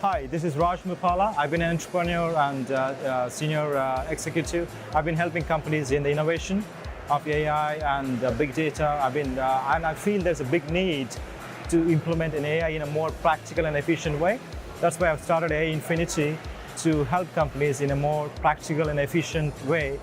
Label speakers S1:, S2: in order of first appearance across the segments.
S1: Hi, this is Raj Muppala. I've been an entrepreneur and senior executive. I've been helping companies in the innovation of AI and big data. And I feel there's a big need to implement an AI in a more practical and efficient way. That's why I've started AInfinity to help companies in a more practical and efficient way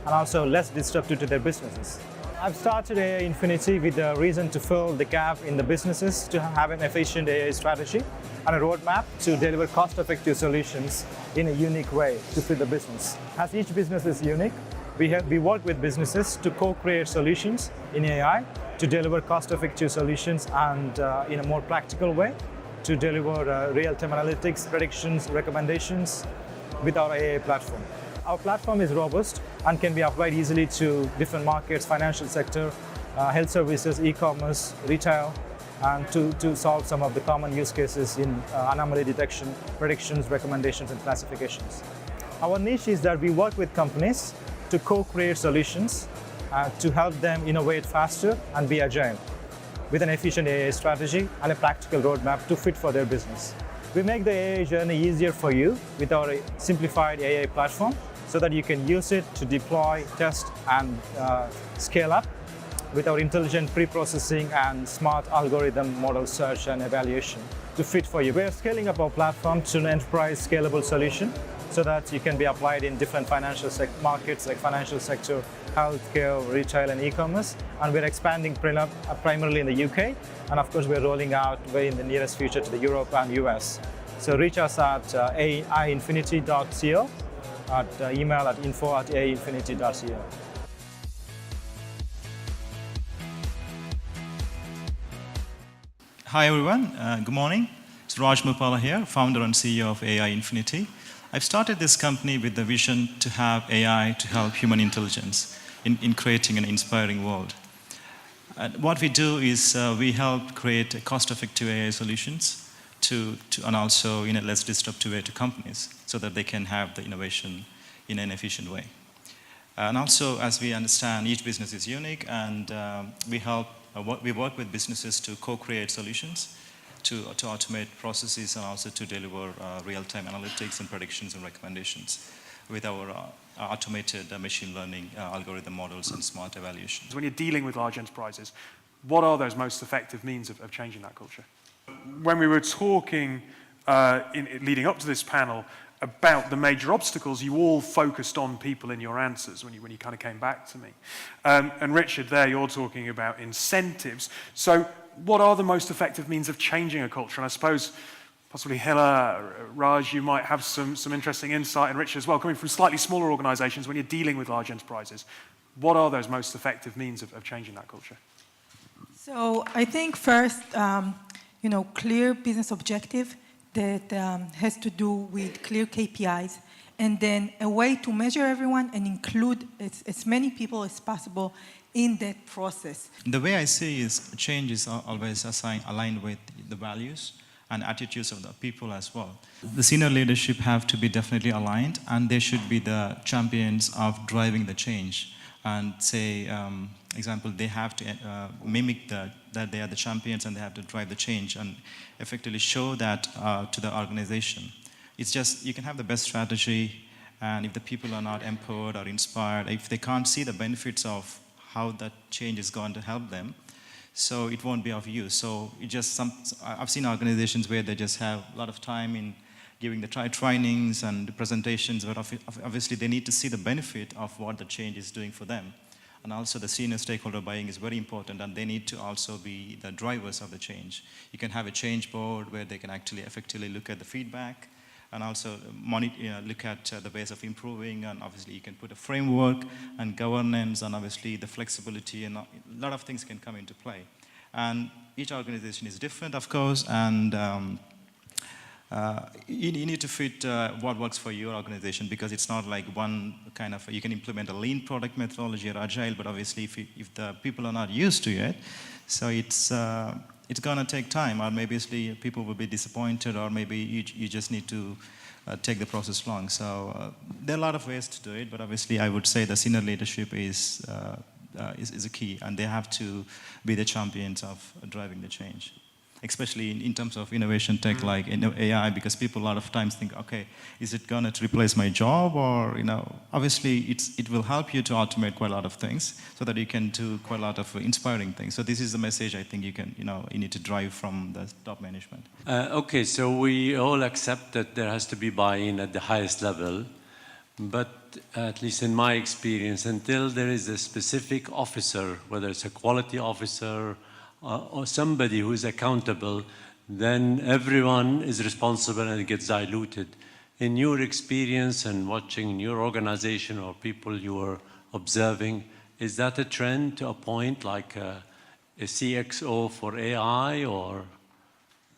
S1: and also less disruptive to their businesses. I've started AInfinity with the reason to fill the gap in the businesses, to have an efficient AI strategy and a roadmap to deliver cost-effective solutions in a unique way to fit the business. As each business is unique, we work with businesses to co-create solutions in AI to deliver cost-effective solutions and in a more practical way to deliver real-time analytics, predictions, recommendations with our AI platform. Our platform is robust and can be applied easily to different markets, financial sector, health services, e-commerce, retail, and to solve some of the common use cases in anomaly detection, predictions, recommendations, and classifications. Our niche is that we work with companies to co-create solutions to help them innovate faster and be agile with an efficient AI strategy and a practical roadmap to fit for their business. We make the AI journey easier for you with our simplified AI platform so that you can use it to deploy, test, and scale up with our intelligent pre-processing and smart algorithm model search and evaluation to fit for you. We are scaling up our platform to an enterprise scalable solution so that you can be applied in different financial markets like financial sector, healthcare, retail, and e-commerce. And we're expanding primarily in the UK. And of course, we're rolling out very in the nearest future to the Europe and US. So reach us at AInfinity.co, at email at info@AInfinity.co.
S2: Hi everyone, good morning. It's Raj Muppala here, founder and CEO of AInfinity. I've started this company with the vision to have AI to help human intelligence in creating an inspiring world. What we do is we help create cost-effective AI solutions and also in a less disruptive way to companies so that they can have the innovation in an efficient way. And also, as we understand, each business is unique and we work with businesses to co-create solutions, to automate processes and also to deliver real-time analytics and predictions and recommendations with our automated machine learning algorithm models and smart evaluations.
S3: When you're dealing with large enterprises, what are those most effective means of changing that culture? When we were talking leading up to this panel about the major obstacles, you all focused on people in your answers when you kind of came back to me. And Richard, there you're talking about incentives. So what are the most effective means of changing a culture? And I suppose possibly Hila, Raj, you might have some interesting insight, and Richard as well, coming from slightly smaller organizations when you're dealing with large enterprises. What are those most effective means of changing that culture?
S4: So I think first, clear business objective that has to do with clear KPIs, and then a way to measure everyone and include as many people as possible in that process.
S2: The way I see is change is always aligned with the values and attitudes of the people as well. The senior leadership have to be definitely aligned, and they should be the champions of driving the change. And say, example, they have to mimic that they are the champions and they have to drive the change and effectively show that to the organization. It's just, you can have the best strategy, and if the people are not empowered or inspired, if they can't see the benefits of how that change is going to help them, so it won't be of use. So I've seen organizations where they just have a lot of time in giving the trainings and presentations, but obviously they need to see the benefit of what the change is doing for them. And also the senior stakeholder buying is very important, and they need to also be the drivers of the change. You can have a change board where they can actually effectively look at the feedback and also look at the ways of improving, and obviously you can put a framework and governance and obviously the flexibility, and a lot of things can come into play. And each organization is different, of course, and you need to fit what works for your organization, because it's not like one kind of, you can implement a lean product methodology or agile, but obviously if the people are not used to it, so it's going to take time, or maybe people will be disappointed, or maybe you just need to take the process long. So there are a lot of ways to do it, but obviously I would say the senior leadership is a key, and they have to be the champions of driving the change. especially in terms of innovation tech like AI, because people a lot of times think, okay, is it going to replace my job? Or, obviously it will help you to automate quite a lot of things so that you can do quite a lot of inspiring things. So this is the message I think you need to drive from the top management.
S5: Okay, so we all accept that there has to be buy-in at the highest level, but at least in my experience, until there is a specific officer, whether it's a quality officer or somebody who is accountable, then everyone is responsible and it gets diluted. In your experience and watching your organization or people you are observing, is that a trend to appoint like a CXO for AI or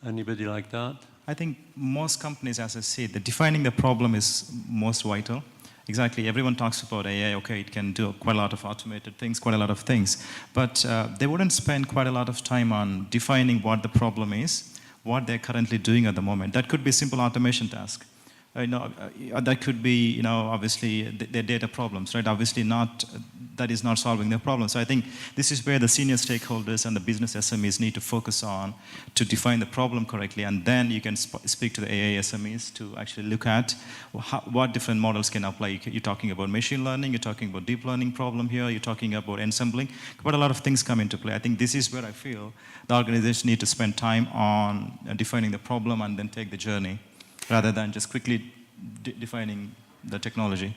S5: anybody like that?
S2: I think most companies, as I said, defining the problem is most vital. Exactly, everyone talks about AI, okay, it can do quite a lot of automated things, quite a lot of things, but they wouldn't spend quite a lot of time on defining what the problem is, what they're currently doing at the moment. That could be a simple automation task. That could be, obviously their data problems, right? Obviously that is not solving their problem. So I think this is where the senior stakeholders and the business SMEs need to focus on to define the problem correctly, and then you can speak to the AI SMEs to actually look at what different models can apply. You're talking about machine learning, you're talking about deep learning problem here, you're talking about ensembling. Quite a lot of things come into play. I think this is where I feel the organization need to spend time on defining the problem and then take the journey, rather than just quickly defining the technology.